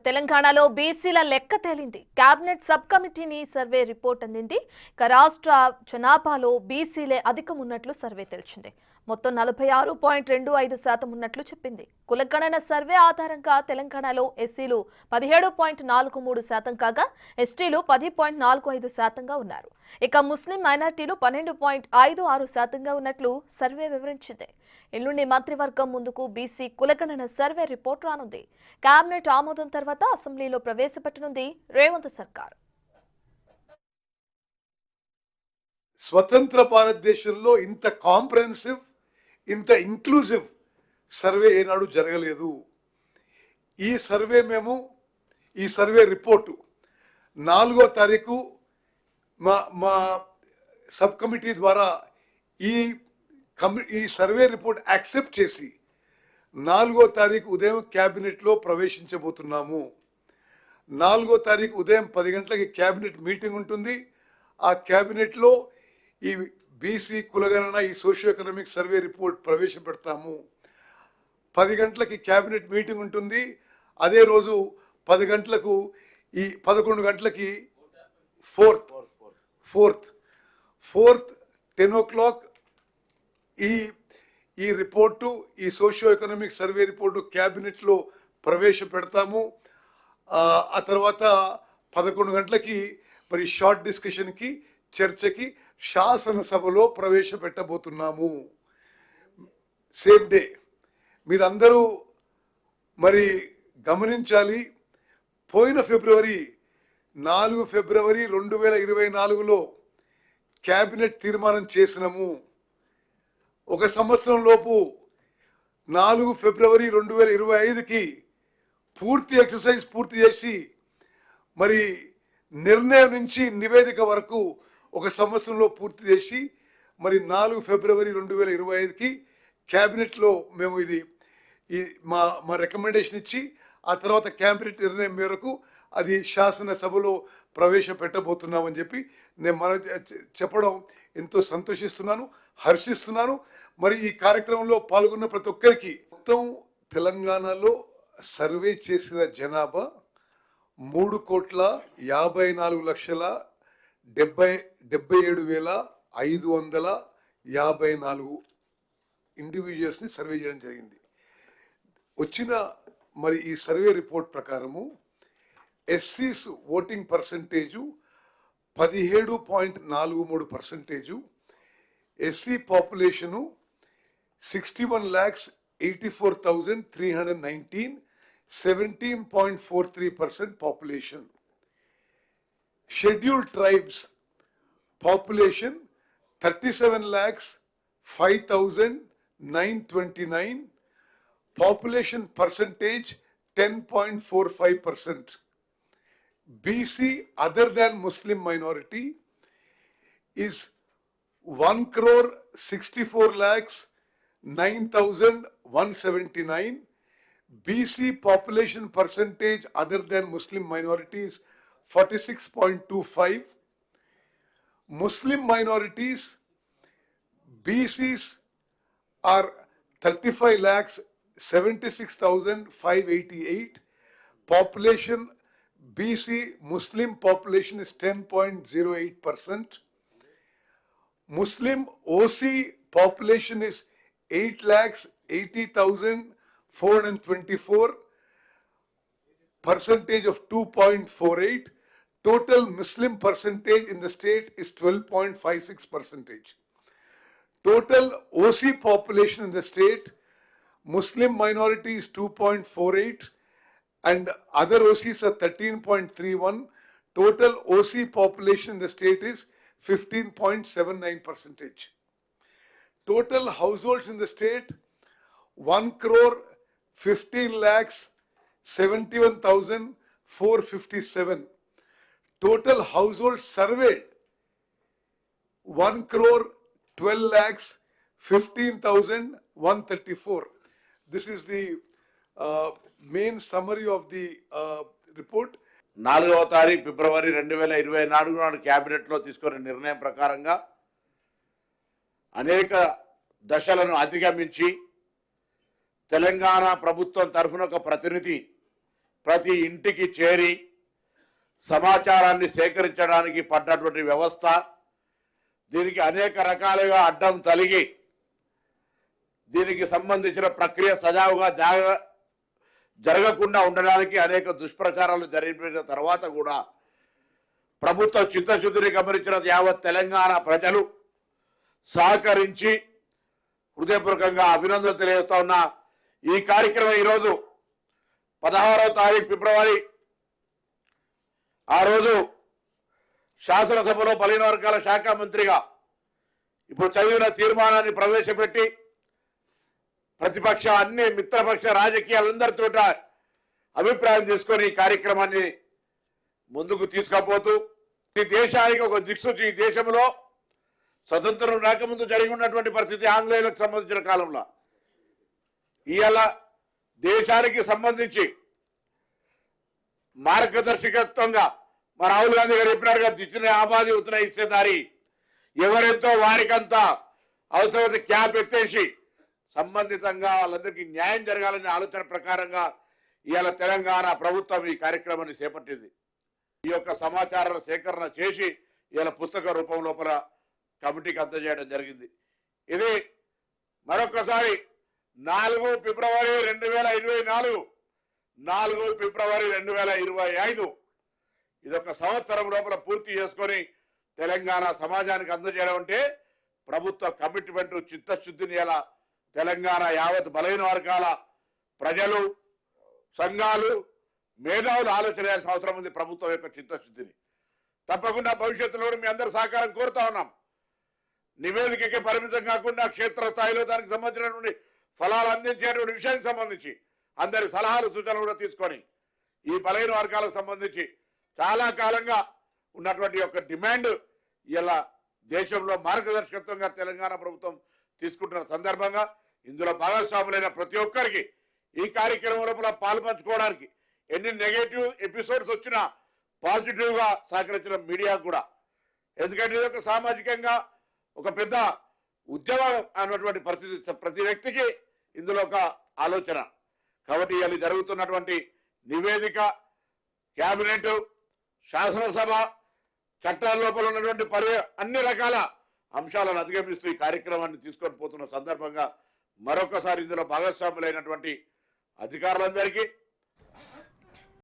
తెలంగాణలో బీసీల లెక్క తేలింది. కేబినెట్ సబ్ కమిటీని సర్వే రిపోర్ట్ అందింది. రాష్ట్ర జనాభాలో బీసీలే అధికం ఉన్నట్లు సర్వే తెలిసింది. మొత్తం 46.25% ఉన్నట్లు చెప్పింది. కులగణన సర్వే ఆధారంగా తెలంగాణలో ఎస్సీలు 17.43% కాగా ఎస్టీలు 10.45%గా ఉన్నారు. ఇక ముస్లిం మైనార్టీలు 12.56%గా ఉన్నట్లు సర్వే వివరించింది. ఎల్లుండి మంత్రివర్గం ముందుకు బీసీ కులగణన సర్వే రిపోర్ట్ రానుంది. కేబినెట్ ఆమోదం తర్వాత అసెంబ్లీలో ప్రవేశపెట్టనుంది రేవంత్ సర్కార్. స్వతంత్ర భారతదేశంలో ఇంత కాంప్రహెన్సివ్, ఇంత ఇంక్లూజివ్ సర్వే ఏనాడు జరగలేదు. ఈ సర్వే రిపోర్టు 4వ తారీఖు మా సబ్ కమిటీ ద్వారా ఈ సర్వే రిపోర్ట్ యాక్సెప్ట్ చేసి 4వ తారీఖు ఉదయం క్యాబినెట్లో ప్రవేశించబోతున్నాము. 4వ తారీఖు ఉదయం 10 గంటలకి క్యాబినెట్ మీటింగ్ ఉంటుంది. ఆ క్యాబినెట్లో ఈ బీసీ కులగణన ఈ సోషియో ఎకనామిక్ సర్వే రిపోర్ట్ ప్రవేశపెడతాము. 10 గంటలకి క్యాబినెట్ మీటింగ్ ఉంటుంది. అదే రోజు 10 గంటలకు 11 గంటలకి ఫోర్త్ 10 o'clock ఈ రిపోర్టు, ఈ సోషియో ఎకనామిక్ సర్వే రిపోర్టు క్యాబినెట్లో ప్రవేశపెడతాము. ఆ తర్వాత 11 గంటలకి మరి షార్ట్ డిస్కషన్కి, చర్చకి శాసనసభలో ప్రవేశపెట్టబోతున్నాము. Same day. మీరందరూ మరి గమనించాలి, పోయిన ఫిబ్రవరి 4 ఫిబ్రవరి 2024లో క్యాబినెట్ తీర్మానం చేసినాము. 1 సంవత్సరం లోపు 4 ఫిబ్రవరి 2025కి పూర్తి ఎక్సర్సైజ్ పూర్తి చేసి మరి నిర్ణయం నుంచి నివేదిక వరకు 1 సంవత్సరంలో పూర్తి చేసి మరి 4 ఫిబ్రవరి 2025కి క్యాబినెట్లో మేము మా రికమెండేషన్ ఇచ్చి ఆ తర్వాత క్యాబినెట్ నిర్ణయం మేరకు అది శాసనసభలో ప్రవేశపెట్టబోతున్నామని చెప్పి నేను చెప్పడం ఎంతో సంతోషిస్తున్నాను, హర్షిస్తున్నాను. మరి ఈ కార్యక్రమంలో పాల్గొన్న ప్రతి ఒక్కరికి మొత్తం తెలంగాణలో సర్వే చేసిన జనాభా 3,54,77,554 ఇండివిజువల్స్ని సర్వే చేయడం జరిగింది. వచ్చిన మరి ఈ సర్వే రిపోర్ట్ ప్రకారము ఎస్సీస్ voting percentage 17.43%, SC population 61,84,319, 17.43% population. Scheduled tribes population 37,05,929, population percentage 10.45%. BC other than Muslim minority is 1,64,09,179. BC population percentage other than Muslim minorities 46.25. Muslim minorities BCs are 35,76,588. Population BC Muslim population is 10.08%. Muslim OC population is 8,80,424, percentage of 2.48. Total Muslim percentage in the state is 12.56%. Total OC population in the state, Muslim minority is 2.48 and other OCs are 13.31. Total OC population in the state is 15.79%. Total households in the state 1,15,71,457. Total households surveyed 1,12,15,134. This is the main summary of the report. 4వ తారీఖు ఫిబ్రవరి 2024 నాడు క్యాబినెట్లో తీసుకున్న నిర్ణయం ప్రకారంగా అనేక దశలను అధిగమించి తెలంగాణ ప్రభుత్వం తరఫున ఒక ప్రతినిధి ప్రతి ఇంటికి చేరి సమాచారాన్ని సేకరించడానికి పడ్డటువంటి వ్యవస్థ, దీనికి అనేక రకాలుగా అడ్డం తలిగి దీనికి సంబంధించిన ప్రక్రియ సజావుగా జరగకుండా ఉండడానికి అనేక దుష్ప్రచారాలు జరిగిన తర్వాత కూడా ప్రభుత్వ చిత్తశుద్ధిని గమనించిన యావత్ తెలంగాణ ప్రజలు సహకరించి హృదయపూర్వకంగా అభినందనలు తెలియజేస్తా ఉన్న ఈ కార్యక్రమం ఈరోజు 16వ తారీఖు ఫిబ్రవరి ఆ రోజు శాసనసభలో బలహీన వర్గాల శాఖ మంత్రిగా ఇప్పుడు చదివిన తీర్మానాన్ని ప్రవేశపెట్టి ప్రతిపక్ష అన్ని మిత్రపక్ష రాజకీయాలందరితో అభిప్రాయం తీసుకొని ఈ కార్యక్రమాన్ని ముందుకు తీసుకుపోతూ ఈ దేశానికి ఒక దిక్సూచి, ఈ దేశంలో స్వతంత్రం రాకముందు జరిగి ఉన్నటువంటి పరిస్థితి ఆంగ్లేయులకు సంబంధించిన కాలంలో ఇవాళ దేశానికి సంబంధించి మార్గదర్శకత్వంగా మా రాహుల్ గాంధీ గారు చెప్పినట్టుగా దిచ్చిన ఆబాది ఉత్తర ఇచ్చేదారి ఎవరెంతో వారికంతా అవసరమైతే క్యాప్ ఎత్తేసి సంబంధితంగా వాళ్ళందరికీ న్యాయం జరగాలనే ఆలోచన ప్రకారంగా ఇవాళ తెలంగాణ ప్రభుత్వం ఈ కార్యక్రమాన్ని చేపట్టింది. ఈ యొక్క సమాచార సేకరణ చేసి ఇవాళ పుస్తక రూపం లోపల కమిటీకి అందజేయడం జరిగింది. ఇది మరొకసారి 4 ఫిబ్రవరి 2024, 4 ఫిబ్రవరి 2025 ఇదొక సంవత్సరం లోపల పూర్తి చేసుకొని తెలంగాణ సమాజానికి అందజేయడం అంటే ప్రభుత్వ కమిట్మెంట్, చిత్తశుద్ధిని ఇలా తెలంగాణ యావత్ బలహీన వర్గాల ప్రజలు, సంఘాలు, మేధావులు ఆలోచన చేయాల్సిన అవసరం ఉంది. ప్రభుత్వం యొక్క చిత్తశుద్ధిని తప్పకుండా భవిష్యత్తులో మీ అందరి సహకారం కోరుతా ఉన్నాం. నివేదికకి పరిమితం కాకుండా క్షేత్రస్థాయిలో దానికి సంబంధించినటువంటి ఫలాలు అందించేటువంటి విషయానికి సంబంధించి అందరి సలహాలు, సూచనలు కూడా తీసుకొని ఈ బలహీన వర్గాలకు సంబంధించి చాలా కాలంగా ఉన్నటువంటి యొక్క డిమాండ్ ఇలా దేశంలో మార్గదర్శకత్వంగా తెలంగాణ ప్రభుత్వం తీసుకుంటున్న సందర్భంగా ఇందులో భాగస్వాములైన ప్రతి ఒక్కరికి ఈ కార్యక్రమం లోపల పాల్పంచుకోవడానికి ఎన్ని నెగటివ్ ఎపిసోడ్స్ వచ్చినా పాజిటివ్గా సహకరించిన మీడియా కూడా, ఎందుకంటే ఇది ఒక సామాజికంగా ఒక పెద్ద ఉద్యమం అన్నటువంటి పరిస్థితి ప్రతి వ్యక్తికి ఇందులో ఒక ఆలోచన. కాబట్టి ఇవాళ జరుగుతున్నటువంటి నివేదిక, క్యాబినెట్, శాసనసభ, చట్టాల లోపల ఉన్నటువంటి అన్ని రకాల అంశాలను అధిగమిస్తూ ఈ కార్యక్రమాన్ని తీసుకొని పోతున్న సందర్భంగా మరొకసారి ఇందులో భాగస్వాములైనటువంటి అధికారులందరికీ,